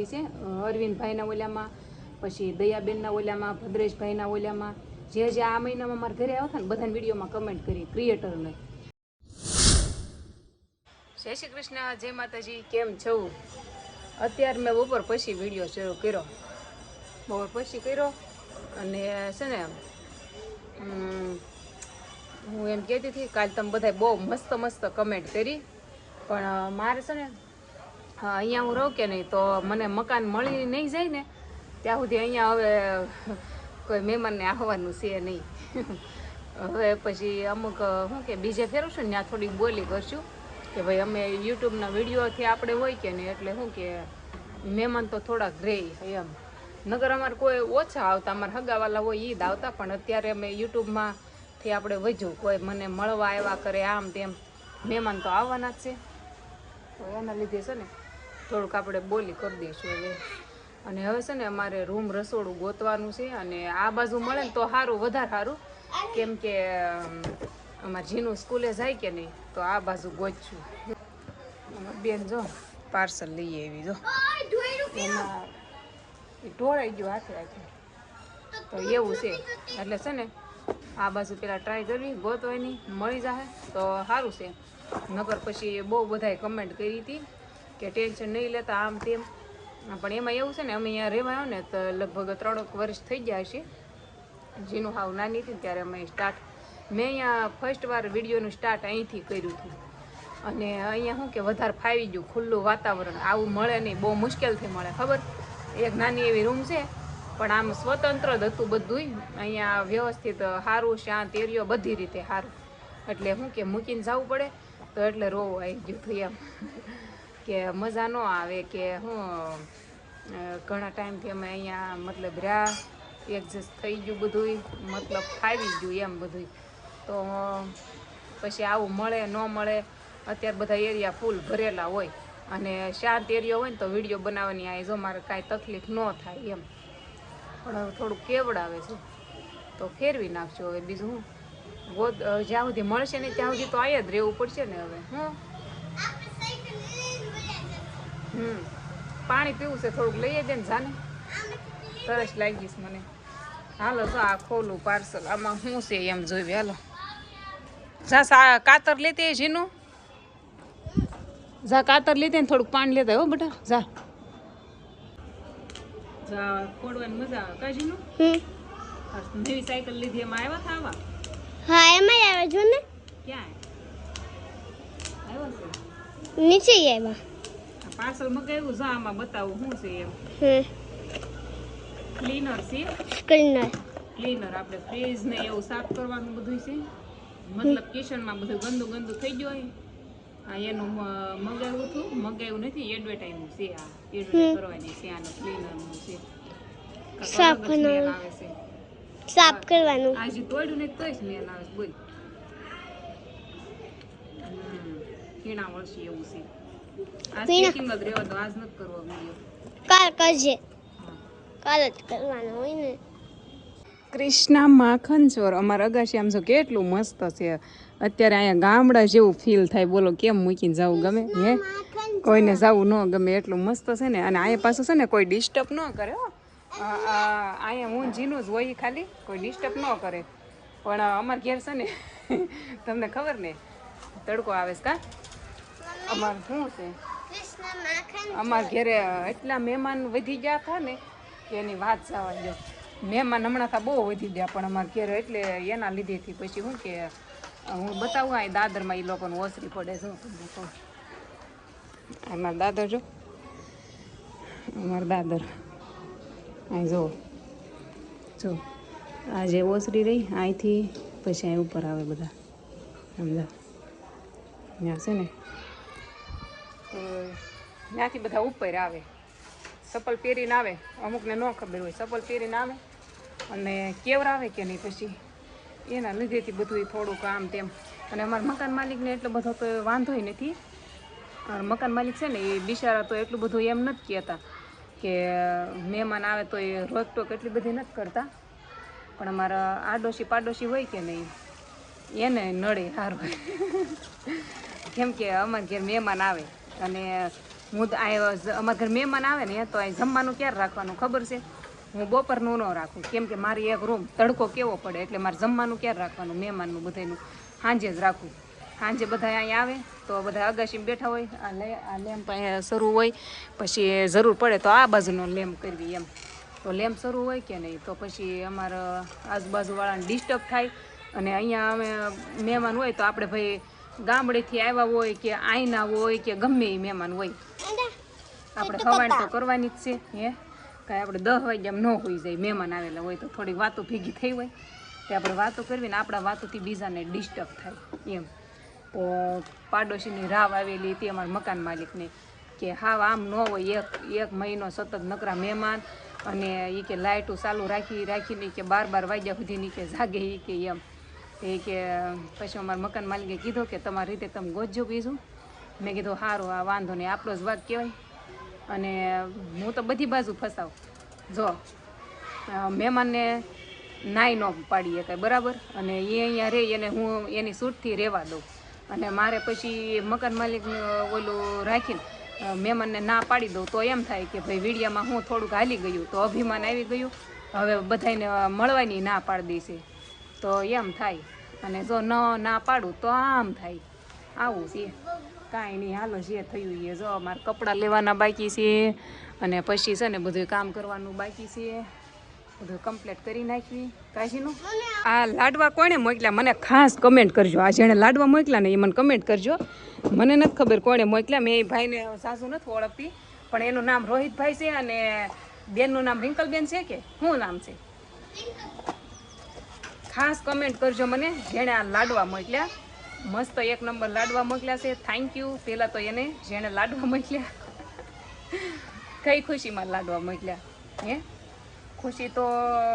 છે અરવિંદભાઈના ઓલામાં, પછી દયાબેનના ઓલામાં, ભદ્રેશભાઈના ઓલામાં, જે આ મહિનામાં મારા ઘરે આવતા ને બધાના વિડીયોમાં કમેન્ટ કરી ક્રિએટરને. જય શ્રી કૃષ્ણ, જય માતાજી, કેમ છો? અત્યારે મેં બપોર પછી વિડીયો શરૂ કર્યો, બપોર પછી કર્યો. અને છે ને હું એમ કહેતી હતી કાલે તમે બધા બહુ મસ્ત મસ્ત કમેન્ટ કરી, પણ મારે છે ને અહીંયા હું રહું કે નહીં તો મને મકાન મળી નહીં જાય ને ત્યાં સુધી અહીંયા હવે કોઈ મહેમાનને આવવાનું છે નહીં. હવે પછી અમુક શું કે બીજે ફેરવશું ને ત્યાં થોડીક બોલી કરશું કે ભાઈ અમે યુટ્યુબના વિડીયોથી આપણે હોય કે નહીં, એટલે શું કે મહેમાન તો થોડાક રહે એમ. નગર અમારે કોઈ ઓછા આવતા, અમારે હગાવાલા હોય ઈદ આવતા, પણ અત્યારે અમે યુટ્યુબમાંથી આપણે વધ્યું કોઈ મને મળવા આવ્યા કરે આમ તેમ, મહેમાન તો આવવાના જ છે. તો એના લીધે છે ને થોડુંક આપણે બોલી કરી દઈશું હવે. અને હવે છે ને અમારે રૂમ રસોડું ગોતવાનું છે, અને આ બાજુ મળે ને તો સારું, વધારે સારું, કેમ કે અમારે જીનું સ્કૂલે જાય કે નહીં તો આ બાજુ ગોતશું. બેન જો પાર્સલ લઈ આવી, જો એમાં ઢોળાઈ ગયું હાથે હાથે, તો એવું છે. એટલે છે ને આ બાજુ પેલા ટ્રાય કરવી, ગોતવાની મળી જાય તો સારું છે. નકર પછી બહુ બધાએ કમેન્ટ કરી હતી કે ટેન્શન નહીં લેતા આમ તેમ, પણ એમાં એવું છે ને અમે અહીંયા રહેવા આવ્યો ને તો લગભગ 3 વર્ષ થઈ ગયા છે. જીનું હાવ નાની હતી ને ત્યારે અમે મેં અહીંયા ફર્સ્ટ વાર વિડીયોનું સ્ટાર્ટ અહીંથી કર્યું હતું. અને અહીંયા શું કે વધારે ફાવી ગયું, ખુલ્લું વાતાવરણ આવું મળે નહીં, બહુ મુશ્કેલથી મળે. ખબર, એક નાની એવી રૂમ છે પણ આમ સ્વતંત્ર જ હતું બધું. અહીંયા વ્યવસ્થિત સારું, શાંત એરિયો, બધી રીતે સારું. એટલે શું કે મૂકીને જવું પડે તો એટલે રોવું આવી ગયું હતું એમ કે મજા ન આવે કે હું ઘણા ટાઈમથી અમે અહીંયા મતલબ રહ્યા, એડજસ્ટ થઈ ગયું બધું, મતલબ ફાવી ગયું એમ બધું. તો પછી આવું મળે ન મળે, અત્યારે બધા એરિયા ફૂલ ભરેલા હોય અને શાંત એરિયો હોય ને તો વિડીયો બનાવવાની આ જો મારે કાંઈ તકલીફ ન થાય એમ. પણ હવે થોડુંક કેવડાવે છે તો ફેરવી નાખજો હવે. બીજું હું જ્યાં સુધી મળશે ને ત્યાં સુધી તો આયા જ રહેવું પડશે ને હવે. પાણી પીવું છે થોડુંક લઈ દે ને જાને, તરસ લાગીશ મને. હાલો જો આ ખોલું પાર્સલ, આમાં શું છે એમ જોઈ. હાલો જા કાતર લેતી જીનું, જા કાતર લેતી ને થોડુંક પાણી લેતા હો બેટા, જા જા ખોડવાની મજા આવે. કાજીનું નવી સાયકલ લીધી એમાં આવ્યા હતા આવા? હા એમાં આવે જો ને. ક્યાં આવ્યો છે? નીચે આવ્યા. પાર્સલ મગાવ્યું, જા આમાં બતાવું શું છે એમ. ક્લીનર છે, ક્લીનર આપણે ફ્રીજ ને એવું સાફ કરવાનું બધું છે. મતલબ કિચનમાં બધું ગંદુ ગંદુ થઈ ગયું હોય. આ એનું મગાવ્યું હતું, મગાવ્યું નથી, એડવર્ટાઈઝનું છે. આ એડવર્ટાઈઝ કરવાની છે, આનું ક્લીનરનું છે. સાફ કરવાનું આવે છે, સાફ કરવાનું. આજે તોડ્યું ને તોય સ્મેલ આવે છે. બોલ કીણા વળશે એવું છે. આજ પેકિંગ જ રહેવા દો, આજ નથી કરવો વિડીયો, કાલ કરજે. કાલ જ કરવાનું હોય ને. કૃષ્ણા માખન ચોર અમારા અગાશી આમ જો કેટલું મસ્ત છે. અત્યારે અહીંયા ગામડા જેવું ફીલ થાય. બોલો કેમ મૂકીને જવું ગમે? હે, કોઈને જવું ન ગમે એટલું મસ્ત છે ને. અને અહીંયા પાછું છે ને કોઈ ડિસ્ટર્બ ન કરે હો. અહીંયા હું જીનું જ હોય, ખાલી કોઈ ડિસ્ટર્બ ન કરે. પણ અમારે ઘેર છે ને તમને ખબર ને તડકો આવે છે કા? અમારે શું છે, અમારા ઘેરે એટલા મહેમાન વધી ગયા હતા ને કે એની વાત જવા દો. મહેમાન હમણાં તો બહુ વધી ગયા, પણ અમારા ઘેર એટલે એના લીધેથી પછી શું કે હું બતાવું આ દાદરમાં એ લોકોને ઓસરી પડે છે. તમને કહું અમારા દાદર જો, અમારા દાદર અહીં જો જો આ જે ઓસરી રહી અહીંથી પછી અહીં ઉપર આવે બધા, સમજા ત્યાં છે ને તો ત્યાંથી બધા ઉપર આવે. ચપ્પલ પહેરીને આવે, અમુકને ન ખબર હોય, ચપ્પલ પહેરીને આવે અને કેવરાવે કે નહીં, પછી એના લીધેથી બધું થોડુંક આમ તેમ. અને અમારા મકાન માલિકને એટલો બધો તો વાંધોય નથી. મકાન માલિક છે ને એ બિચારા તો એટલું બધું એમ નથી કહેતા કે મહેમાન આવે તો એ રોકટોક એટલી બધી નથી કરતા. પણ અમારા આડોશી પાડોશી હોય કે નહીં એને નડે સારું કેમ કે અમારા ઘેર મહેમાન આવે અને હું અમારા ઘર મહેમાન આવે ને તો અહીં જમવાનું ક્યારે રાખવાનું ખબર છે? હું બપોરનું ન રાખું, કેમ કે મારી એક રૂમ તડકો કેવો પડે એટલે મારે જમવાનું ક્યારે રાખવાનું મહેમાનનું બધાનું સાંજે જ રાખું. સાંજે બધા અહીંયા આવે તો બધા અગાશીમાં બેઠા હોય, આ લેમ્પ અહીંયા શરૂ હોય, પછી જરૂર પડે તો આ બાજુનો લેમ્પ કરવી એમ. તો લેમ્પ શરૂ હોય કે નહીં તો પછી અમારા આજુબાજુવાળાને ડિસ્ટર્બ થાય. અને અહીંયા અમે મહેમાન હોય તો આપણે ભાઈ ગામડેથી આવ્યા હોય કે આઈના હોય કે ગમે એ મહેમાન હોય આપણે ખવાણ તો કરવાની જ છે. હે કાંઈ આપણે 10 વાગ્યામાં ન હોઈ જાય, મહેમાન આવેલા હોય તો થોડીક વાતો ભેગી થઈ હોય તે આપણે વાતો કરવી ને આપણા વાતોથી બીજાને ડિસ્ટર્બ થાય એમ. તો પાડોશીની રાવ આવેલી હતી અમારા મકાન માલિકને કે હાવ આમ ન હોય, એક મહિનો સતત નકરા મહેમાન અને એ કે લાઇટો ચાલુ રાખીને કે 12 વાગ્યા સુધીની કે જાગે એ કે એમ. એ કે પછી અમારા મકાન માલિકે કીધું કે તમારી રીતે તમે ગોતજો બીજું. મેં કીધું સારું, આ વાંધો નહીં, આપણો જ વાગ કહેવાય. અને હું તો બધી બાજુ ફસાવ, જો મહેમાનને નાઈ ન પાડીએ કાંઈ બરાબર, અને એ અહીંયા રહે એને હું એની સૂટથી રહેવા દઉં. અને મારે પછી મકાન માલિકને ઓલું રાખીને મહેમાનને ના પાડી દઉં તો એમ થાય કે ભાઈ વિડીયામાં હું થોડુંક હાલી ગયું તો અભિમાન આવી ગયું, હવે બધાને મળવાની ના પાડી દેશે તો એમ થાય. અને જો ના પાડું તો આમ થાય. આવું છે, કાંઈ નહીં, હાલો જે થયું એ. જો મારે કપડાં લેવાના બાકી છે અને પછી છે ને બધું કામ કરવાનું બાકી છે, બધું કમ્પ્લીટ કરી નાખવી. કાશીનું આ લાડવા કોણે મોકલ્યા મને ખાસ કમેન્ટ કરજો. આ જેણે લાડવા મોકલ્યા ને એ મને કમેન્ટ કરજો. મને નથી ખબર કોણે મોકલ્યા, મેં એ ભાઈને સાસુ નથી ઓળખતી, પણ એનું નામ રોહિતભાઈ છે અને બેનનું નામ રિંકલબેન છે કે શું નામ છે, ખાસ કમેન્ટ કરજો મને જેણે આ લાડવા મોકલ્યા. મસ્ત 1 નંબર લાડવા મોકલ્યા છે. થેન્ક યુ પહેલાં તો એને જેણે લાડવા મોકલ્યા. કઈ ખુશીમાં લાડવા મોકલ્યા હે? ખુશી તો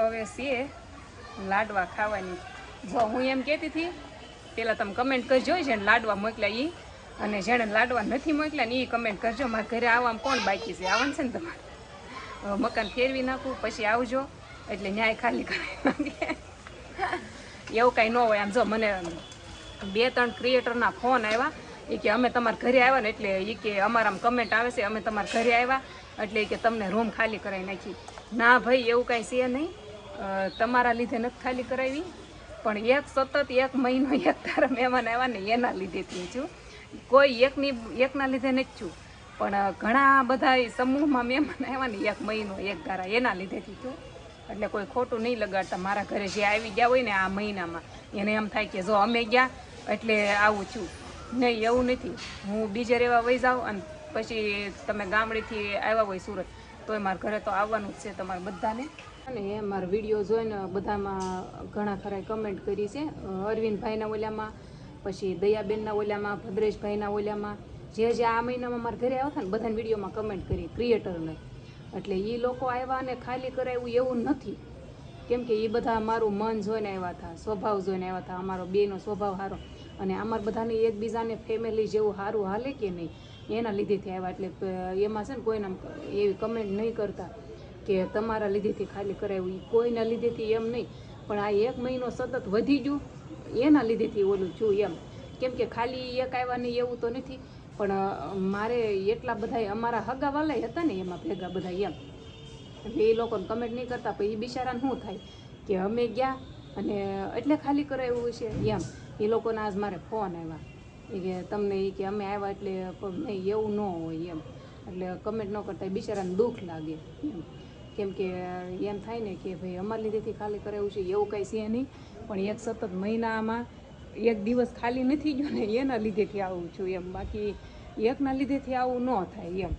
હવે છે લાડવા ખાવાની. જો હું એમ કહેતી હતી પહેલાં તમે કમેન્ટ કરજો જેને લાડવા મોકલ્યા એ, અને જેણે લાડવા નથી મોકલ્યા ને એ કમેન્ટ કરજો. મારા ઘરે આવવામાં કોણ બાકી છે? આવવાનું છે ને તમારે. મકાન ફેરવી નાખું પછી આવજો એટલે ન્યાય ખાલી કરી નાખીએ. એવું કાંઈ ન હોય. આમ જો મને 2-3 ક્રિએટરના ફોન આવ્યા એ કે અમે તમારા ઘરે આવ્યા ને એટલે એ કે અમારામાં કમેન્ટ આવે છે અમે તમારા ઘરે આવ્યા એટલે એ કે તમને રૂમ ખાલી કરાવી નાખી. ના ભાઈ એવું કાંઈ છે નહીં, તમારા લીધે નથી ખાલી કરાવી, પણ સતત 1 મહિનો એક તારા મહેમાન આવ્યા ને એના લીધેથી છું. કોઈ એકના લીધે નથી છું, પણ ઘણા બધા સમૂહમાં મહેમાન આવ્યા ને 1 મહિનો એક ધારા એના લીધેથી છું. એટલે કોઈ ખોટું નહીં લગાડતા. મારા ઘરે જે આવી ગયા હોય ને આ મહિનામાં એને એમ થાય કે જો અમે ગયા એટલે આવું છું. નહીં, એવું નથી. હું બીજે રહેવા વહી જાઉં અને પછી તમે ગામડેથી આવ્યા હોય સુરત તોય મારા ઘરે તો આવવાનું જ છે તમારે બધાને. અને મારા વિડીયો જોઈને બધામાં ઘણા ખરા કમેન્ટ કરી છે. અરવિંદભાઈના ઓલામાં, પછી દયાબેનના ઓલામાં, ભદ્રેશભાઈના ઓલામાં, જે આ મહિનામાં મારા ઘરે આવતા ને બધાને વિડીયોમાં કમેન્ટ કરી ક્રિએટરને. એટલે એ લોકો આવ્યા અને ખાલી કરાવ્યું એવું નથી, કેમ કે એ બધા મારું મન જોઈને આવ્યા હતા, સ્વભાવ જોઈને આવ્યા હતા. અમારો બેનો સ્વભાવ સારો અને અમારા બધાને એકબીજાને ફેમિલી જેવું સારું હાલે કે નહીં એના લીધેથી આવ્યા. એટલે એમાં છે ને કોઈને એવી કમેન્ટ નહીં કરતા કે તમારા લીધેથી ખાલી કરાવ્યું. કોઈના લીધેથી એમ નહીં, પણ આ 1 મહિનો સતત વધી ગયું એના લીધેથી ઓલું છું એમ. કેમ કે ખાલી એક આવ્યા નહીં એવું તો નથી, પણ મારે એટલા બધા અમારા હગાવાલા હતા ને એમાં ભેગા બધા એમ. એટલે એ લોકોને કમેન્ટ નહીં કરતા, પણ એ બિચારાને શું થાય કે અમે ગયા અને એટલે ખાલી કરાવ્યું છે એમ. એ લોકોને આજ મારે ફોન આવ્યા એ કે તમને એ કે અમે આવ્યા એટલે નહીં એવું ન હોય એમ. એટલે કમેન્ટ ન કરતા એ બિચારાને દુઃખ લાગે એમ. કેમ કે એમ થાય ને કે ભાઈ અમારા લીધેથી ખાલી કરાવ્યું છે એવું કંઈ છે નહીં, પણ એક સતત મહિનામાં 1 દિવસ ખાલી નથી ગયો ને એના લીધેથી આવું છું એમ. બાકી એકના લીધેથી આવું ન થાય એમ.